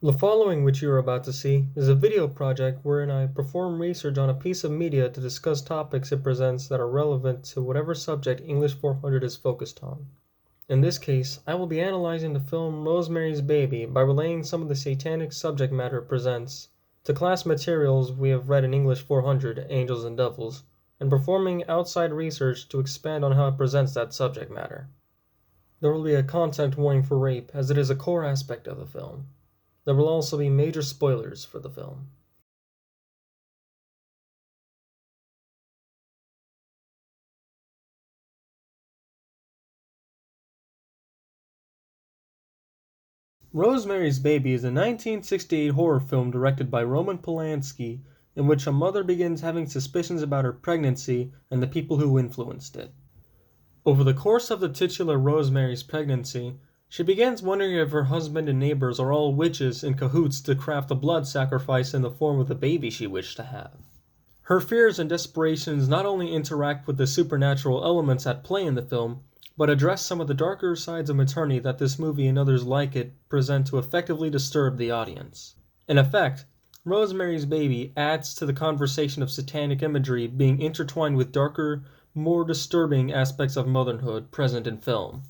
The following, which you are about to see, is a video project wherein I perform research on a piece of media to discuss topics it presents that are relevant to whatever subject English 400 is focused on. In this case, I will be analyzing the film Rosemary's Baby by relaying some of the satanic subject matter it presents to class materials we have read in English 400, Angels and Devils, and performing outside research to expand on how it presents that subject matter. There will be a content warning for rape, as it is a core aspect of the film. There will also be major spoilers for the film. Rosemary's Baby is a 1968 horror film directed by Roman Polanski in which a mother begins having suspicions about her pregnancy and the people who influenced it. Over the course of the titular Rosemary's pregnancy, she begins wondering if her husband and neighbors are all witches in cahoots to craft a blood sacrifice in the form of the baby she wished to have. Her fears and desperations not only interact with the supernatural elements at play in the film, but address some of the darker sides of maternity that this movie and others like it present to effectively disturb the audience. In effect, Rosemary's Baby adds to the conversation of satanic imagery being intertwined with darker, more disturbing aspects of motherhood present in film.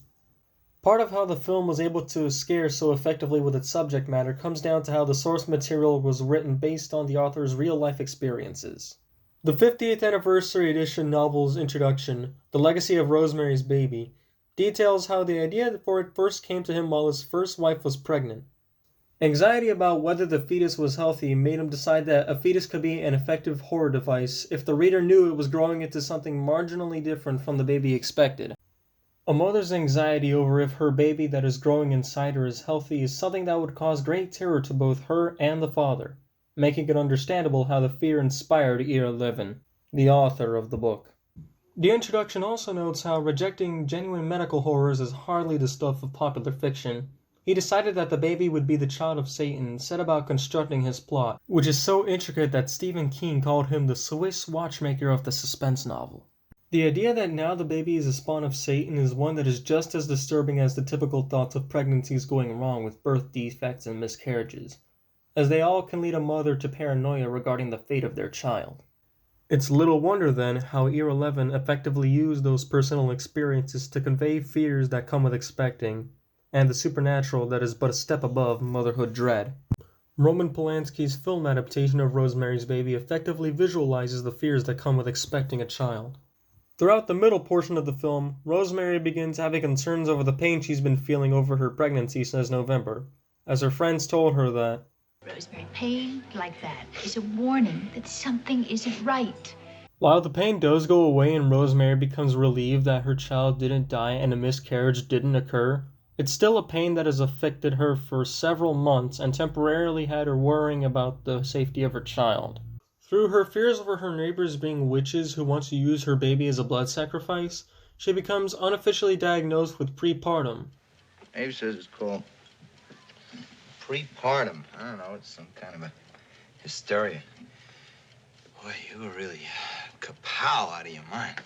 Part of how the film was able to scare so effectively with its subject matter comes down to how the source material was written based on the author's real-life experiences. The 50th anniversary edition novel's introduction, The Legacy of Rosemary's Baby, details how the idea for it first came to him while his first wife was pregnant. Anxiety about whether the fetus was healthy made him decide that a fetus could be an effective horror device if the reader knew it was growing into something marginally different from the baby expected. A mother's anxiety over if her baby that is growing inside her is healthy is something that would cause great terror to both her and the father, making it understandable how the fear inspired Levin, the author of the book. The introduction also notes how rejecting genuine medical horrors is hardly the stuff of popular fiction. He decided that the baby would be the child of Satan and set about constructing his plot, which is so intricate that Stephen King called him the Swiss watchmaker of the suspense novel. The idea that now the baby is a spawn of Satan is one that is just as disturbing as the typical thoughts of pregnancies going wrong with birth defects and miscarriages, as they all can lead a mother to paranoia regarding the fate of their child. It's little wonder then how Levin effectively used those personal experiences to convey fears that come with expecting, and the supernatural that is but a step above motherhood dread. Roman Polanski's film adaptation of Rosemary's Baby effectively visualizes the fears that come with expecting a child. Throughout the middle portion of the film, Rosemary begins having concerns over the pain she's been feeling over her pregnancy since November, as her friends told her that Rosemary, pain like that is a warning that something isn't right. While the pain does go away and Rosemary becomes relieved that her child didn't die and a miscarriage didn't occur, it's still a pain that has affected her for several months and temporarily had her worrying about the safety of her child. Through her fears over her neighbors being witches who want to use her baby as a blood sacrifice, she becomes unofficially diagnosed with prepartum. Abe says it's called prepartum. I don't know, it's some kind of a hysteria. Boy, you were really kapow out of your mind.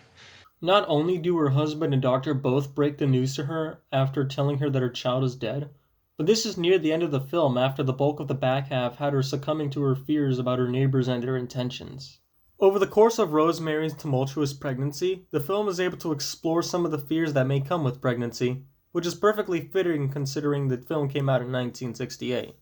Not only do her husband and doctor both break the news to her after telling her that her child is dead, but this is near the end of the film after the bulk of the back half had her succumbing to her fears about her neighbors and their intentions. Over the course of Rosemary's tumultuous pregnancy, the film is able to explore some of the fears that may come with pregnancy, which is perfectly fitting considering the film came out in 1968.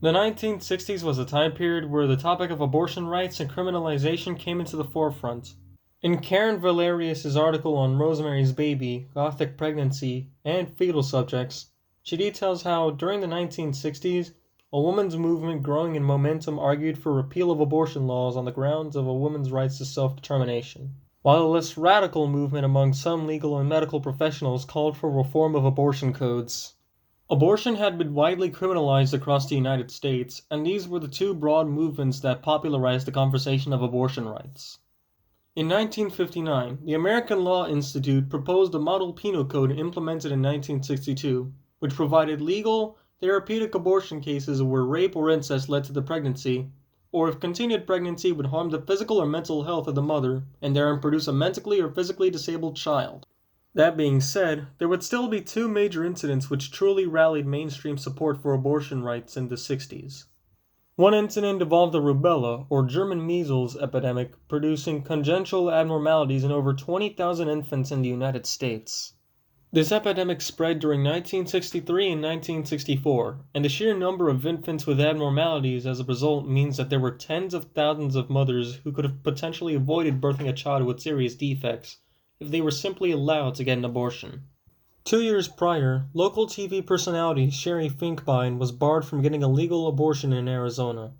The 1960s was a time period where the topic of abortion rights and criminalization came into the forefront. In Karen Valerius's article on Rosemary's Baby, Gothic Pregnancy, and Fetal Subjects, she details how, during the 1960s, a women's movement growing in momentum argued for repeal of abortion laws on the grounds of a woman's rights to self-determination, while a less radical movement among some legal and medical professionals called for reform of abortion codes. Abortion had been widely criminalized across the United States, and these were the two broad movements that popularized the conversation of abortion rights. In 1959, the American Law Institute proposed a model penal code implemented in 1962, which provided legal, therapeutic abortion cases where rape or incest led to the pregnancy, or if continued pregnancy would harm the physical or mental health of the mother and therein produce a mentally or physically disabled child. That being said, there would still be two major incidents which truly rallied mainstream support for abortion rights in the 60s. One incident involved the rubella, or German measles, epidemic, producing congenital abnormalities in over 20,000 infants in the United States. This epidemic spread during 1963 and 1964, and the sheer number of infants with abnormalities as a result means that there were tens of thousands of mothers who could have potentially avoided birthing a child with serious defects if they were simply allowed to get an abortion. 2 years prior, local TV personality Sherry Finkbein was barred from getting a legal abortion in Arizona,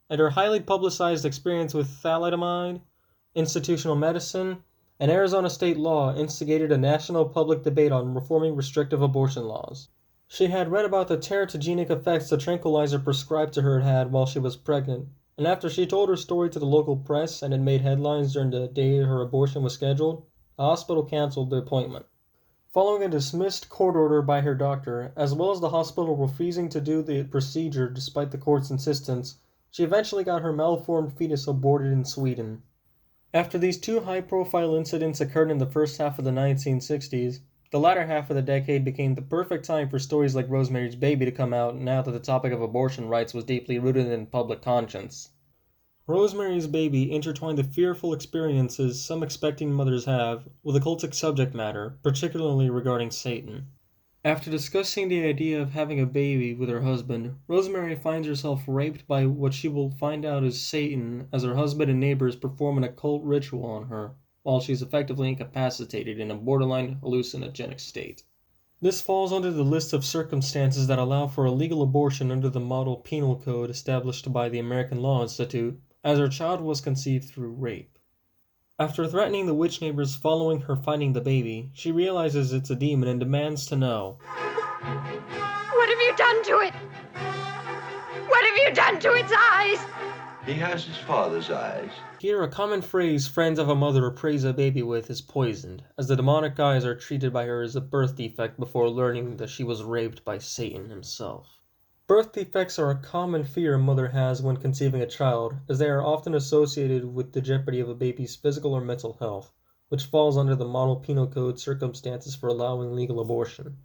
and her highly publicized experience with thalidomide, institutional medicine, and Arizona state law instigated a national public debate on reforming restrictive abortion laws. She had read about the teratogenic effects the tranquilizer prescribed to her had while she was pregnant, and after she told her story to the local press and it made headlines during the day her abortion was scheduled, the hospital canceled the appointment. Following a dismissed court order by her doctor, as well as the hospital refusing to do the procedure despite the court's insistence, she eventually got her malformed fetus aborted in Sweden. After these two high-profile incidents occurred in the first half of the 1960s, the latter half of the decade became the perfect time for stories like Rosemary's Baby to come out now that the topic of abortion rights was deeply rooted in public conscience. Rosemary's Baby intertwined the fearful experiences some expecting mothers have with a cultic subject matter, particularly regarding Satan. After discussing the idea of having a baby with her husband, Rosemary finds herself raped by what she will find out is Satan as her husband and neighbors perform an occult ritual on her, while she's effectively incapacitated in a borderline hallucinogenic state. This falls under the list of circumstances that allow for a legal abortion under the model penal code established by the American Law Institute, as her child was conceived through rape. After threatening the witch neighbors following her finding the baby, she realizes it's a demon and demands to know. What have you done to it? What have you done to its eyes? He has his father's eyes. Here, a common phrase friends of a mother appraise a baby with is poisoned, as the demonic eyes are treated by her as a birth defect before learning that she was raped by Satan himself. Birth defects are a common fear a mother has when conceiving a child, as they are often associated with the jeopardy of a baby's physical or mental health, which falls under the model penal code circumstances for allowing legal abortion.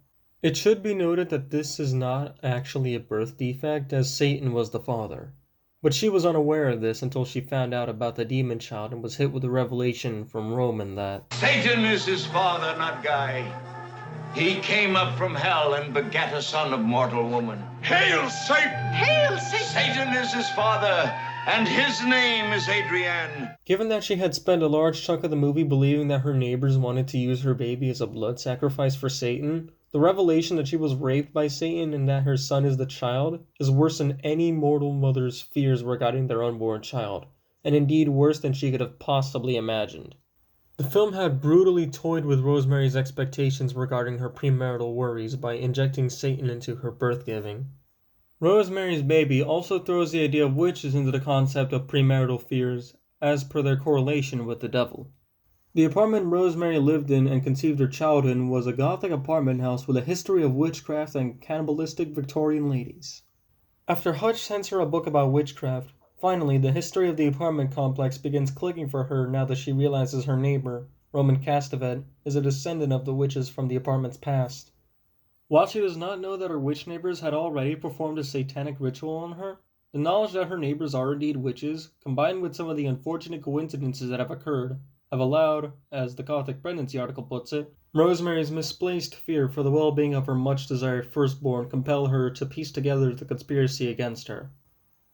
It should be noted that this is not actually a birth defect, as Satan was the father. But she was unaware of this until she found out about the demon child and was hit with the revelation from Rowman that Satan is his father, not Guy. He came up from hell and begat a son of mortal woman. Hail, Satan! Hail, Satan! Satan is his father, and his name is Adrienne. Given that she had spent a large chunk of the movie believing that her neighbors wanted to use her baby as a blood sacrifice for Satan, the revelation that she was raped by Satan and that her son is the child is worse than any mortal mother's fears regarding their unborn child, and indeed worse than she could have possibly imagined. The film had brutally toyed with Rosemary's expectations regarding her premarital worries by injecting Satan into her birth-giving. Rosemary's Baby also throws the idea of witches into the concept of premarital fears, as per their correlation with the devil. The apartment Rosemary lived in and conceived her child in was a Gothic apartment house with a history of witchcraft and cannibalistic Victorian ladies. After Hutch sends her a book about witchcraft, finally, the history of the apartment complex begins clicking for her now that she realizes her neighbor, Roman Castevet, is a descendant of the witches from the apartment's past. While she does not know that her witch neighbors had already performed a satanic ritual on her, the knowledge that her neighbors are indeed witches, combined with some of the unfortunate coincidences that have occurred, have allowed, as the Gothic Pregnancy article puts it, Rosemary's misplaced fear for the well-being of her much-desired firstborn compel her to piece together the conspiracy against her.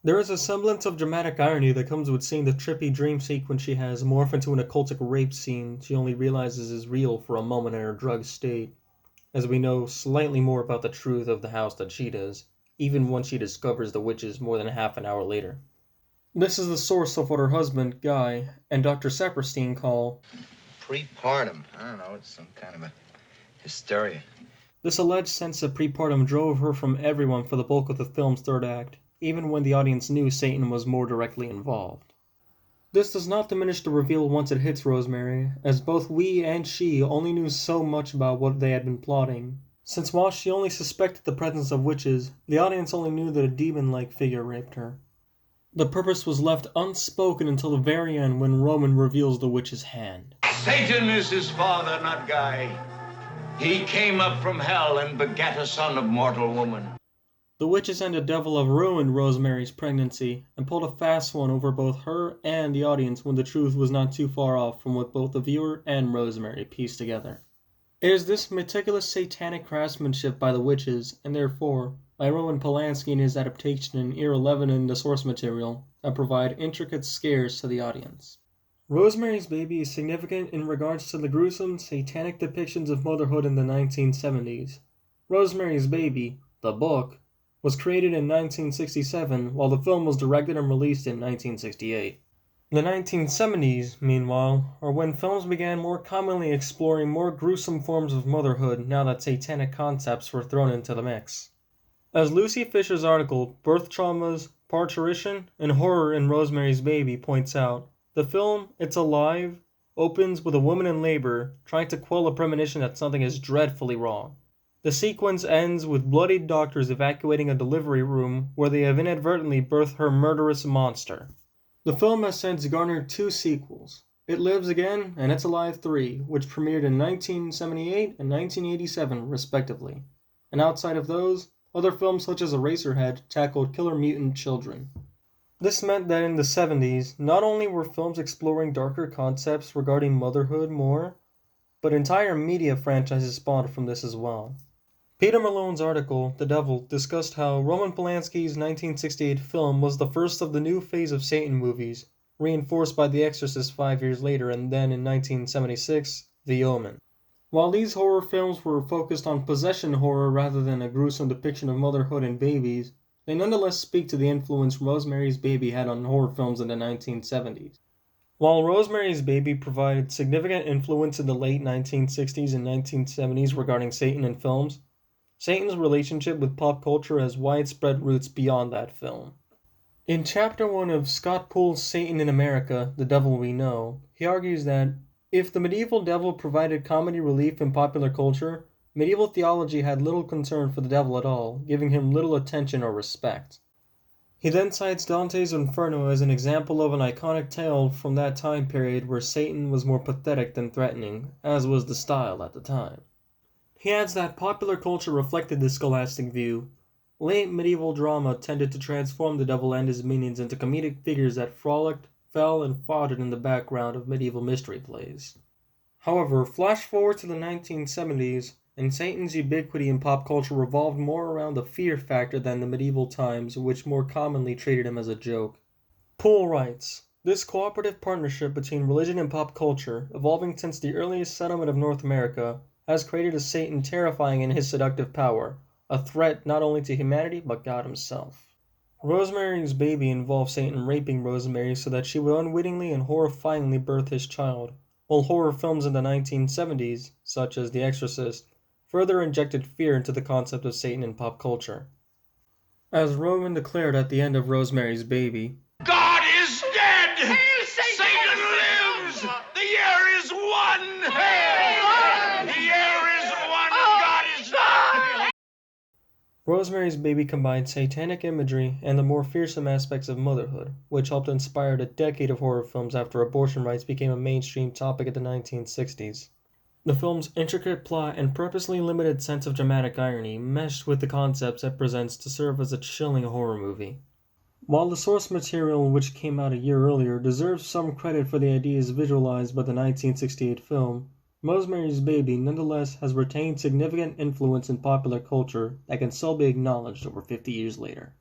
There is a semblance of dramatic irony that comes with seeing the trippy dream sequence she has morph into an occultic rape scene she only realizes is real for a moment in her drugged state, as we know slightly more about the truth of the house than she does, even once she discovers the witches more than half an hour later. This is the source of what her husband, Guy, and Dr. Saperstein call Prepartum. I don't know, it's some kind of a hysteria. This alleged sense of prepartum drove her from everyone for the bulk of the film's third act, even when the audience knew Satan was more directly involved. This does not diminish the reveal once it hits Rosemary, as both we and she only knew so much about what they had been plotting, since while she only suspected the presence of witches, the audience only knew that a demon-like figure raped her. The purpose was left unspoken until the very end when Rowman reveals the witch's hand. Satan is his father, not Guy. He came up from hell and begat a son of mortal woman. The witches and the devil have ruined Rosemary's pregnancy and pulled a fast one over both her and the audience when the truth was not too far off from what both the viewer and Rosemary pieced together. It is this meticulous satanic craftsmanship by the witches, and therefore by Roman Polanski in his adaptation and era Levin in the source material, that provide intricate scares to the audience. Rosemary's Baby is significant in regards to the gruesome, satanic depictions of motherhood in the 1970s. Rosemary's Baby, the book, was created in 1967, while the film was directed and released in 1968. The 1970s, meanwhile, are when films began more commonly exploring more gruesome forms of motherhood now that satanic concepts were thrown into the mix. As Lucy Fisher's article, Birth Traumas, Parturition, and Horror in Rosemary's Baby points out, the film, It's Alive, opens with a woman in labor trying to quell a premonition that something is dreadfully wrong. The sequence ends with bloodied doctors evacuating a delivery room where they have inadvertently birthed her murderous monster. The film has since garnered 2 sequels, It Lives Again and It's Alive 3, which premiered in 1978 and 1987 respectively. And outside of those, other films such as Eraserhead tackled killer mutant children. This meant that in the 70s, not only were films exploring darker concepts regarding motherhood more, but entire media franchises spawned from this as well. Peter Malone's article, The Devil, discussed how Roman Polanski's 1968 film was the first of the new phase of Satan movies, reinforced by The Exorcist 5 years later and then in 1976, The Omen. While these horror films were focused on possession horror rather than a gruesome depiction of motherhood and babies, they nonetheless speak to the influence Rosemary's Baby had on horror films in the 1970s. While Rosemary's Baby provided significant influence in the late 1960s and 1970s regarding Satan in films, Satan's relationship with pop culture has widespread roots beyond that film. In Chapter 1 of Scott Poole's Satan in America, The Devil We Know, he argues that if the medieval devil provided comedy relief in popular culture, medieval theology had little concern for the devil at all, giving him little attention or respect. He then cites Dante's Inferno as an example of an iconic tale from that time period where Satan was more pathetic than threatening, as was the style at the time. He adds that popular culture reflected this scholastic view. Late medieval drama tended to transform the devil and his minions into comedic figures that frolicked, fell, and fought in the background of medieval mystery plays. However, flash forward to the 1970s, and Satan's ubiquity in pop culture revolved more around the fear factor than the medieval times, which more commonly treated him as a joke. Poole writes, this cooperative partnership between religion and pop culture, evolving since the earliest settlement of North America, has created a Satan terrifying in his seductive power, a threat not only to humanity but God himself. Rosemary's Baby involved Satan raping Rosemary so that she would unwittingly and horrifyingly birth his child, while horror films in the 1970s, such as The Exorcist, further injected fear into the concept of Satan in pop culture. As Rowman declared at the end of Rosemary's Baby, God is dead! Hail Satan! Satan lives! The year is one! Hail! The year is one! God is dead! Rosemary's Baby combined satanic imagery and the more fearsome aspects of motherhood, which helped inspire a decade of horror films after abortion rights became a mainstream topic in the 1960s. The film's intricate plot and purposely limited sense of dramatic irony meshed with the concepts it presents to serve as a chilling horror movie. While the source material, which came out a year earlier, deserves some credit for the ideas visualized by the 1968 film, Rosemary's Baby nonetheless has retained significant influence in popular culture that can still be acknowledged over 50 years later.